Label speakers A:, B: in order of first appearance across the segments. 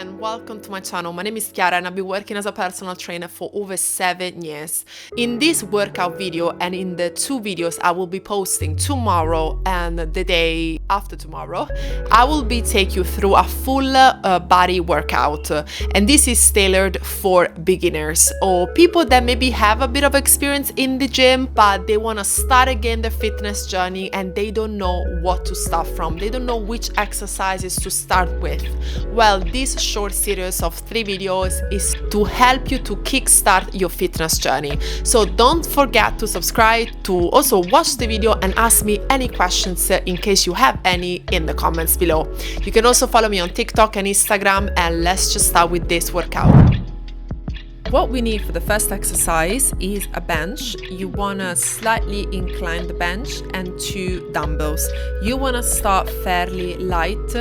A: and welcome to my channel. My name is Chiara and I've been working as a personal trainer for over 7 years. In this workout video and in the 2 videos I will be posting tomorrow and the day after tomorrow, I will be taking you through a full body workout, and this is tailored for beginners or people that maybe have a bit of experience in the gym but they want to start again their fitness journey and they don't know what to start from. They don't know which exercises to start with. Well, this short series of 3 videos is to help you to kickstart your fitness journey. So don't forget to subscribe, to also watch the video and ask me any questions in case you have any in the comments below. You can also follow me on TikTok and Instagram, and let's just start with this workout. What we need for the first exercise is a bench. You want to slightly incline the bench and 2 dumbbells. You want to start fairly light,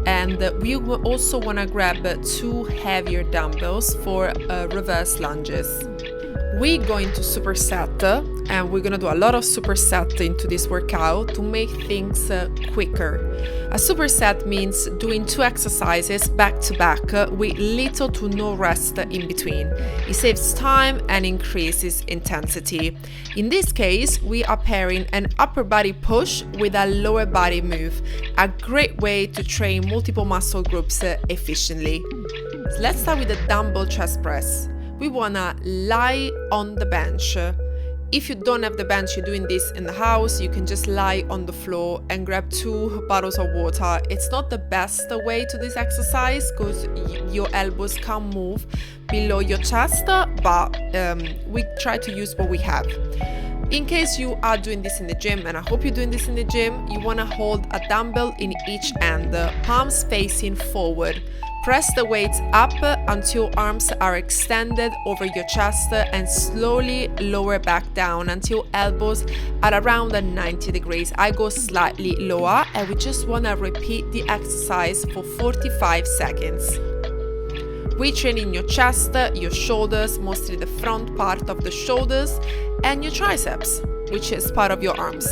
A: and we will also want to grab 2 heavier dumbbells for reverse lunges. We're going to superset, and we're going to do a lot of superset into this workout to make things quicker. A superset means doing 2 exercises back to back with little to no rest in between. It saves time and increases intensity. In this case, we are pairing an upper body push with a lower body move, a great way to train multiple muscle groups efficiently. So let's start with the dumbbell chest press. We wanna lie on the bench. If you don't have the bench, you're doing this in the house, you can just lie on the floor and grab 2 bottles of water. It's not the best way to this exercise because your elbows can't move below your chest, but we try to use what we have. In case you are doing this in the gym, and I hope you're doing this in the gym, you want to hold a dumbbell in each hand, palms facing forward. Press the weights up until arms are extended over your chest and slowly lower back down until elbows are around 90 degrees. I go slightly lower and we just want to repeat the exercise for 45 seconds. We're training your chest, your shoulders, mostly the front part of the shoulders, and your triceps, which is part of your arms.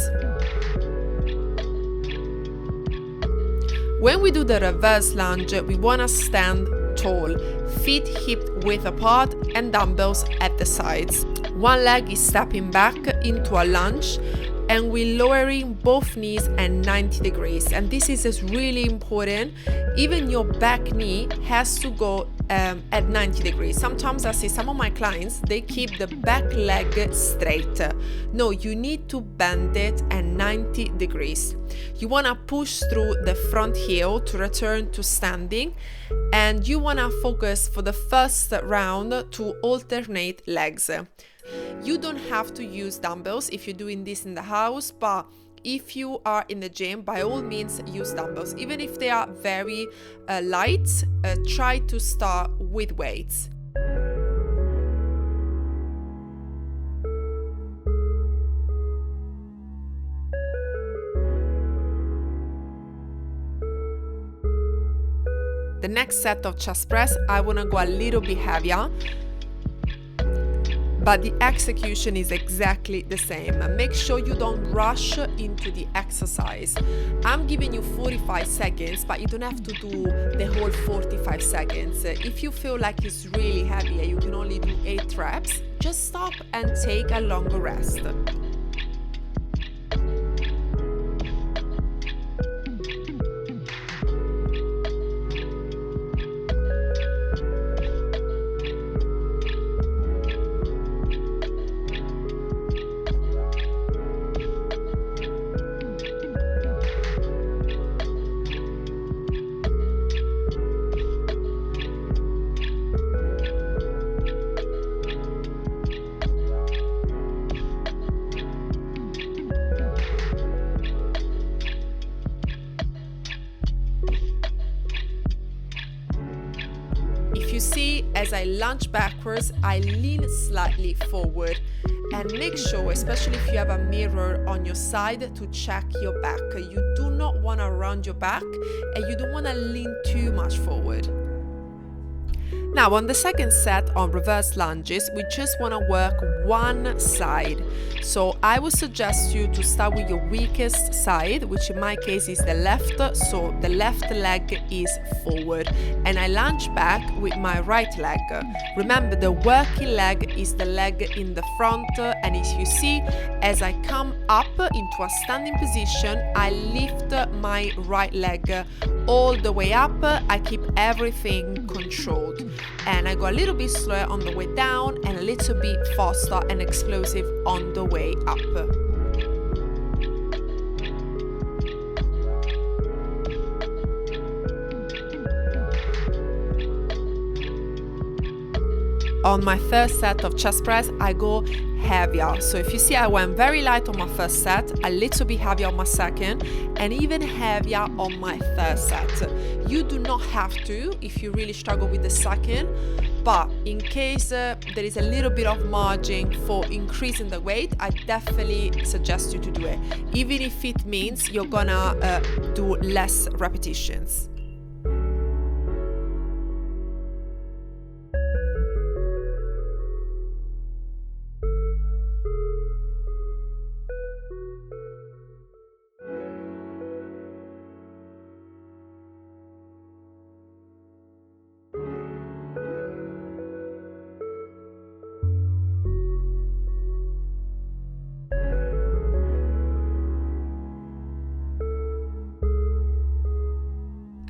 A: When we do the reverse lunge, we want to stand tall, feet hip width apart and dumbbells at the sides. One leg is stepping back into a lunge and we're lowering both knees at 90 degrees. And this is really important. Even your back knee has to go at 90 degrees. Sometimes I see some of my clients, they keep the back leg straight. No, you need to bend it at 90 degrees. You want to push through the front heel to return to standing, and you want to focus for the first round to alternate legs. You don't have to use dumbbells if you're doing this in the house, but if you are in the gym, by all means use dumbbells. Even if they are very light, try to start with weights. The next set of chest press, I want to go a little bit heavier, but the execution is exactly the same. Make sure you don't rush into the exercise. I'm giving you 45 seconds, but you don't have to do the whole 45 seconds. If you feel like it's really heavy and you can only do 8 reps, just stop and take a longer rest. If you see, as I lunge backwards, I lean slightly forward, and make sure, especially if you have a mirror on your side, to check your back. You do not want to round your back and you don't want to lean too much forward. Now on the second set on reverse lunges, we just want to work one side. So I would suggest you to start with your weakest side, which in my case is the left, so the left leg is forward, and I lunge back with my right leg. Remember, the working leg is the leg in the front, and as you see, as I come up into a standing position, I lift my right leg all the way up. I keep everything controlled, and I go a little bit slower on the way down and a little bit faster and explosive on the way up. On my first set of chest press, I go heavier. So if you see, I went very light on my first set, a little bit heavier on my second, and even heavier on my third set. You do not have to if you really struggle with the second, but in case there is a little bit of margin for increasing the weight, I definitely suggest you to do it, even if it means you're gonna do less repetitions.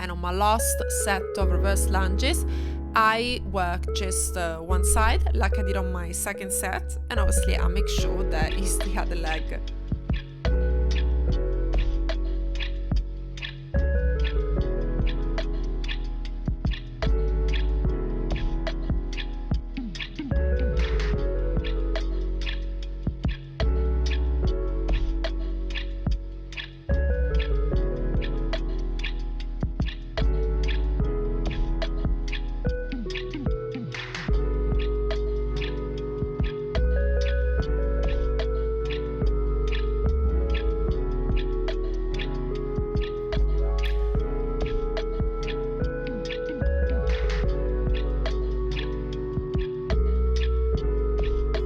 A: And on my last set of reverse lunges, I work just one side like I did on my second set, and obviously I make sure that it's the other leg.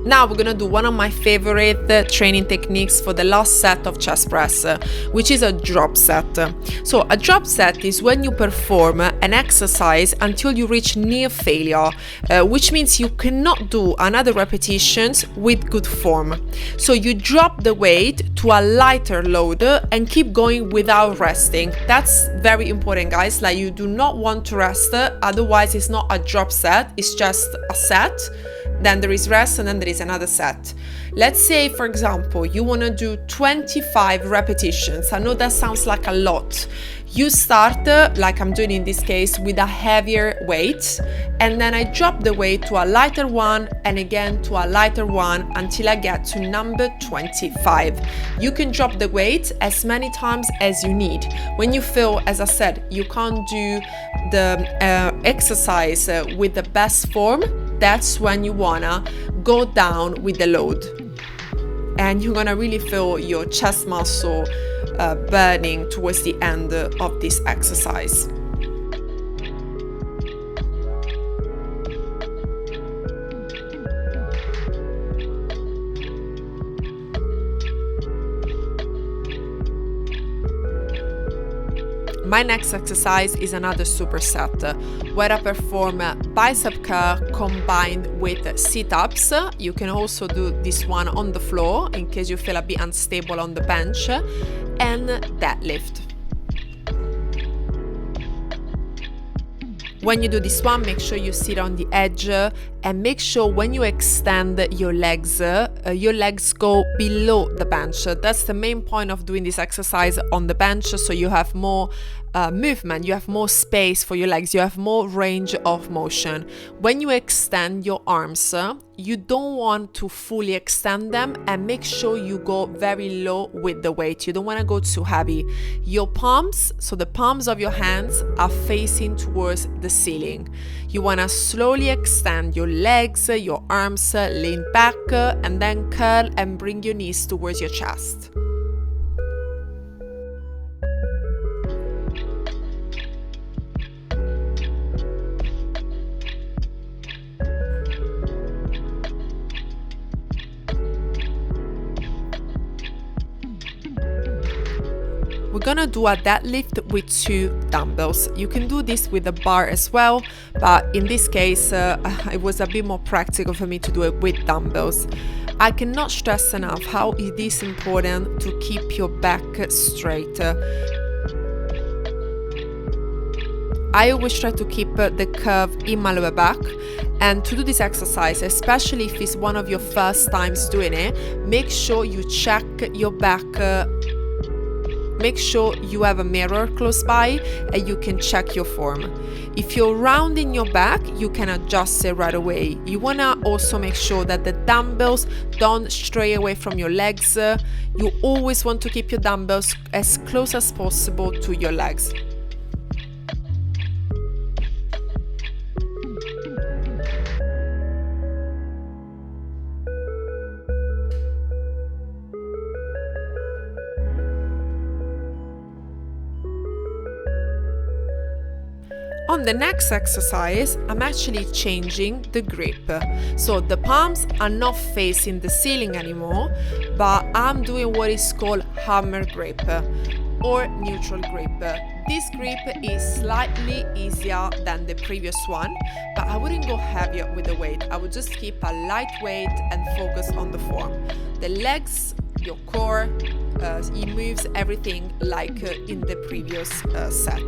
A: Now we're gonna do one of my favorite training techniques for the last set of chest press, which is a drop set. So a drop set is when you perform an exercise until you reach near failure, which means you cannot do another repetitions with good form. So you drop the weight to a lighter load and keep going without resting. That's very important, guys. Like, you do not want to rest, otherwise it's not a drop set, it's just a set. Then there is rest, and then there is another set. Let's say, for example, you want to do 25 repetitions. I know that sounds like a lot. You start, like I'm doing in this case, with a heavier weight, and then I drop the weight to a lighter one, and again to a lighter one, until I get to number 25. You can drop the weight as many times as you need. When you feel, as I said, you can't do the exercise with the best form, that's when you wanna go down with the load, and you're gonna really feel your chest muscle burning towards the end of this exercise. My next exercise is another superset, where I perform bicep curl combined with sit-ups. You can also do this one on the floor in case you feel a bit unstable on the bench, and deadlift. When you do this one, make sure you sit on the edge, and make sure when you extend your legs go below the bench. That's the main point of doing this exercise on the bench, so you have more movement, you have more space for your legs, you have more range of motion. When you extend your arms, you don't want to fully extend them, and make sure you go very low with the weight. You don't want to go too heavy. Your palms, so the palms of your hands, are facing towards the ceiling. You want to slowly extend your legs, your arms, lean back, and then curl and bring your knees towards your chest. gonna do a deadlift with 2 dumbbells. You can do this with a bar as well, but in this case it was a bit more practical for me to do it with dumbbells. I cannot stress enough how it is important to keep your back straight. I always try to keep the curve in my lower back, and to do this exercise, especially if it's one of your first times doing it, make sure you check your back. Make sure you have a mirror close by and you can check your form. If you're rounding your back, you can adjust it right away. You want to also make sure that the dumbbells don't stray away from your legs. You always want to keep your dumbbells as close as possible to your legs. On the next exercise, I'm actually changing the grip. So the palms are not facing the ceiling anymore, but I'm doing what is called hammer grip or neutral grip. This grip is slightly easier than the previous one, but I wouldn't go heavier with the weight. I would just keep a light weight and focus on the form. The legs, your core, it moves everything like in the previous set.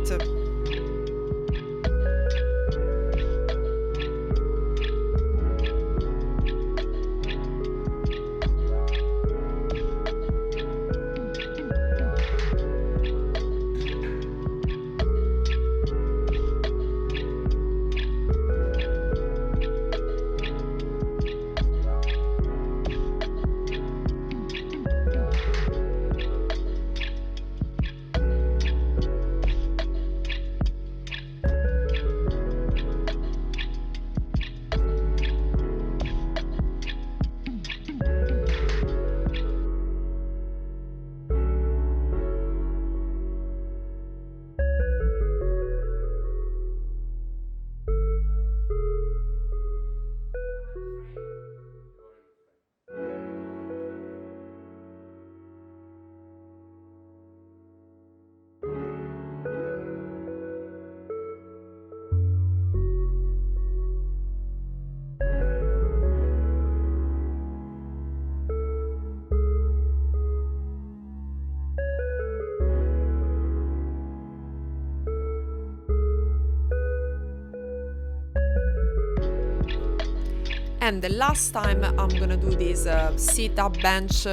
A: And the last time I'm gonna do this sit-up bench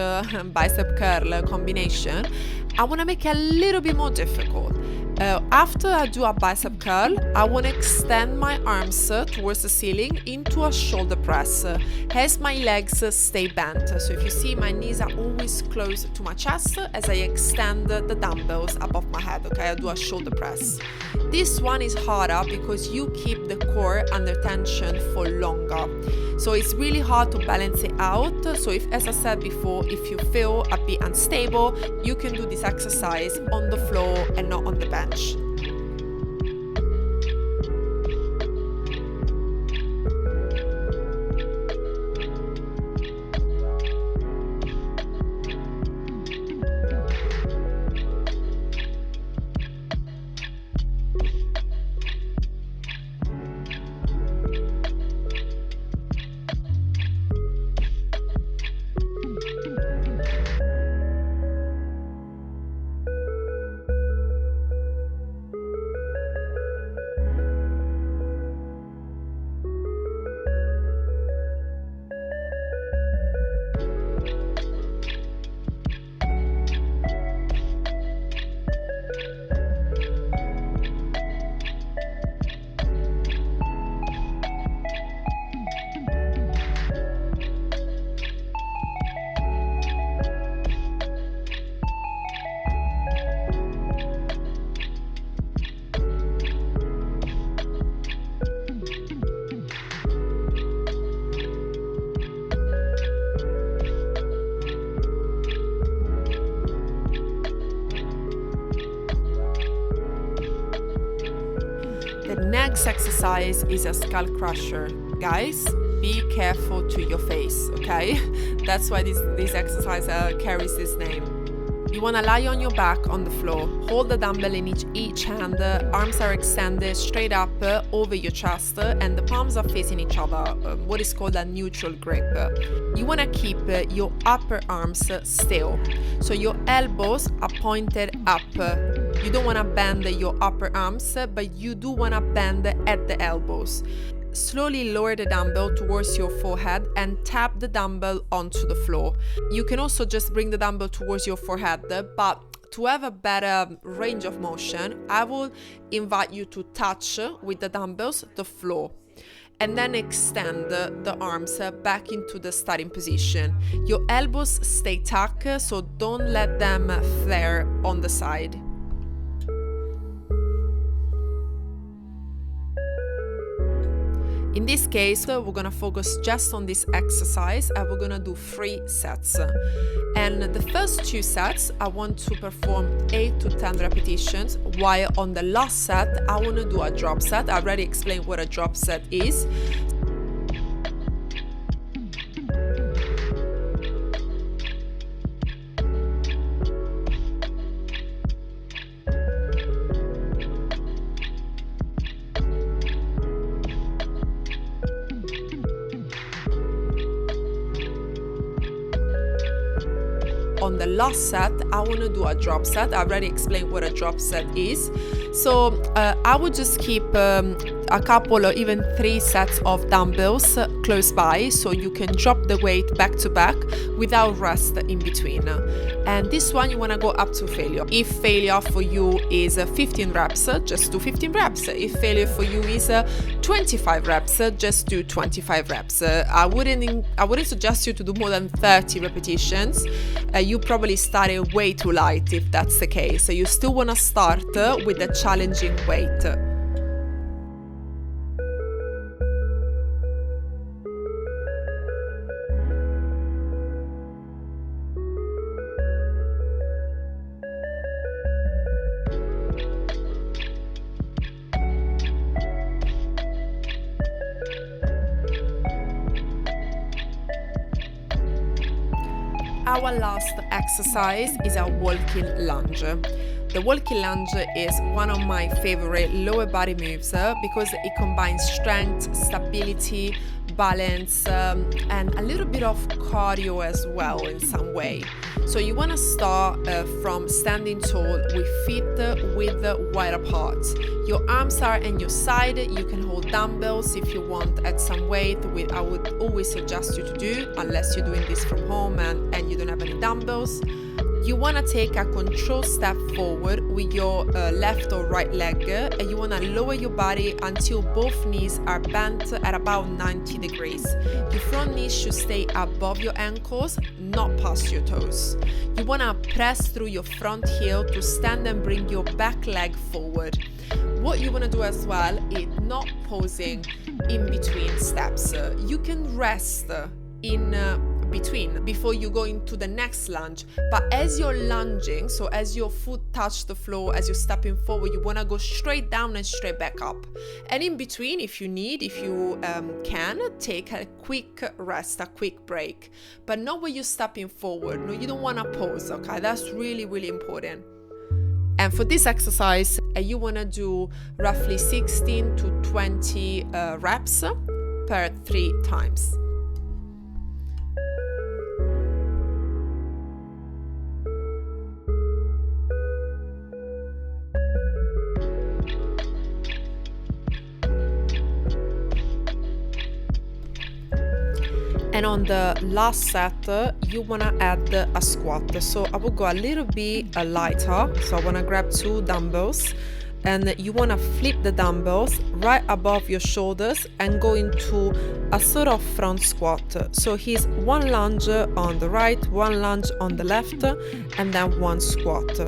A: bicep curl combination, I wanna make it a little bit more difficult. After I do a bicep curl, I want to extend my arms towards the ceiling into a shoulder press as my legs stay bent. So if you see, my knees are always close to my chest as I extend the dumbbells above my head, okay? I do a shoulder press. This one is harder because you keep the core under tension for longer. So it's really hard to balance it out. So if, as I said before, if you feel a bit unstable, you can do this exercise on the floor and not on the bench. The next exercise is a skull crusher. Guys, be careful to your face, okay? That's why this exercise carries this name. You want to lie on your back on the floor, hold the dumbbell in each hand, arms are extended straight up over your chest, and the palms are facing each other, what is called a neutral grip. You want to keep your upper arms still, so your elbows are pointed up. You don't want to bend your upper arms, but you do want to bend at the elbows. Slowly lower the dumbbell towards your forehead and tap the dumbbell onto the floor. You can also just bring the dumbbell towards your forehead, but to have a better range of motion, I will invite you to touch with the dumbbells the floor and then extend the arms back into the starting position. Your elbows stay tucked, so don't let them flare on the side. In this case, we're gonna focus just on this exercise and we're gonna do 3 sets. And the first 2 sets, I want to perform 8 to 10 repetitions, while on the last set, I wanna do a drop set. I already explained what a drop set is. On the last set, I want to do a drop set. I already explained what a drop set is. So I would just keep a couple or even 3 sets of dumbbells close by, so you can drop the weight back to back without rest in between. And this one you want to go up to failure. If failure for you is 15 reps, just do 15 reps. If failure for you is 25 reps, just do 25 reps. I wouldn't suggest you to do more than 30 repetitions. You probably started way too light if that's the case. So you still want to start with a challenging weight. Our last exercise is a walking lunge. The walking lunge is one of my favorite lower body moves because it combines strength, stability, balance, and a little bit of cardio as well in some way. So you want to start from standing tall with feet width wide apart. Your arms are on your side. You can hold dumbbells if you want at some weight, which I would always suggest you to do unless you're doing this from home and you don't have any dumbbells. You want to take a controlled step forward with your left or right leg, and you want to lower your body until both knees are bent at about 90 degrees. Your front knees should stay above your ankles, not past your toes. You want to press through your front heel to stand and bring your back leg forward. What you want to do as well is not pausing in between steps. You can rest in between before you go into the next lunge, but as you're lunging, so as your foot touch the floor, as you're stepping forward, you want to go straight down and straight back up. And in between, if you can take a quick rest, a quick break, but not when you're stepping forward. No, you don't want to pause. Okay, that's really, really important. And for this exercise, you want to do roughly 16 to 20 reps per 3 times. And on the last set, you want to add a squat. So I will go a little bit lighter. So I want to grab 2 dumbbells, and you want to flip the dumbbells right above your shoulders and go into a sort of front squat. So here's 1 lunge on the right, 1 lunge on the left, and then 1 squat.